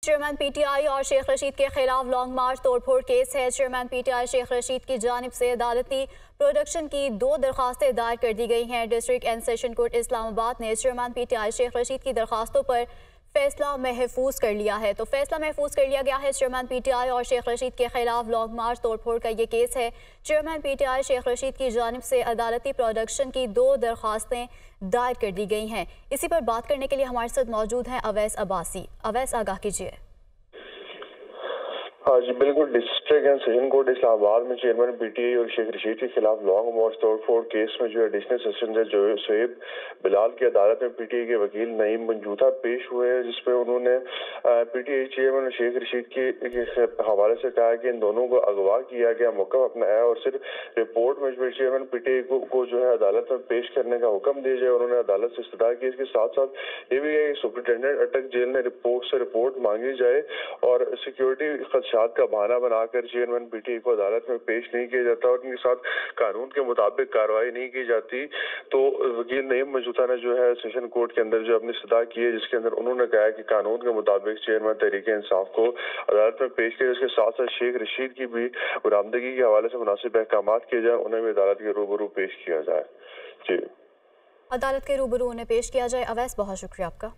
Chairman PTI और शेख रशीद के खिलाफ लॉन्ग मार्च तोड़फोड़ केस है। चेयरमैन पीटीआई शेख रशीद की जानिब से अदालती प्रोडक्शन की 2 दरखास्तें दायर कर दी गई हैं। District and session court Islamabad ने चेयरमैन पीटीआई शेख रशीद की दरखास्तों पर फैसला महफूज कर लिया है। तो फैसला महफूज कर लिया गया है। चेयरमैन पीटीआई और शेख रशीद के खिलाफ लॉन्ग मार्च तोड़फोड़ का ये केस है। चेयरमैन पीटीआई शेख रशीद की जानिब से अदालती प्रोडक्शन की 2 दरखास्तें दायर कर दी गई हैं। इसी पर बात करने के लिए हमारे साथ मौजूद हैं अवैस अब्बासी। अवैस, आगाह कीजिए। हाँ जी बिल्कुल। District and session court Islamabad में चेयरमैन पीटीआई और शेख रशीद के खिलाफ लॉन्ग मार्च तोड़फोड़ केस में जो एडिशनल सेशन जज शोएब बिलाल की अदालत में पीटीआई के वकील नईम मंजूथा पेश हुए हैं, जिसमें उन्होंने पीटीआई चेयरमैन और शेख रशीद के हवाले से कहा कि इन दोनों को अगवा किया गया मौका अपनाया और सिर्फ रिपोर्ट में चेयरमैन पीटीआई को जो है अदालत में पेश करने का हुक्म दिया जाए। उन्होंने अदालत से इस्तदा की। इसके साथ साथ ये भी है कि सुपरिटेंडेंट अटक जेल ने रिपोर्ट मांगी जाए और सिक्योरिटी का बहाना बनाकर चेयरमैन पीटीआई को अदालत में पेश नहीं किया जाता और उनके साथ कानून के मुताबिक कार्रवाई नहीं की जाती। तो वकील नईम मंजूथा ने जो है सेशन कोर्ट के अंदर जो अपनी इस्तदा की है, जिसके अंदर उन्होंने कहा कि कानून के मुताबिक चेयरमैन तहरीक इंसाफ को अदालत में पेश किया। इसके साथ साथ शेख रशीद की भी बरामदगी के हवाले से मुनासिब अहकाम किए जाए, उन्हें भी अदालत के रूबरू पेश किया जाए। जी, अदालत के रूबरू उन्हें पेश किया जाए। अवैस, बहुत शुक्रिया आपका।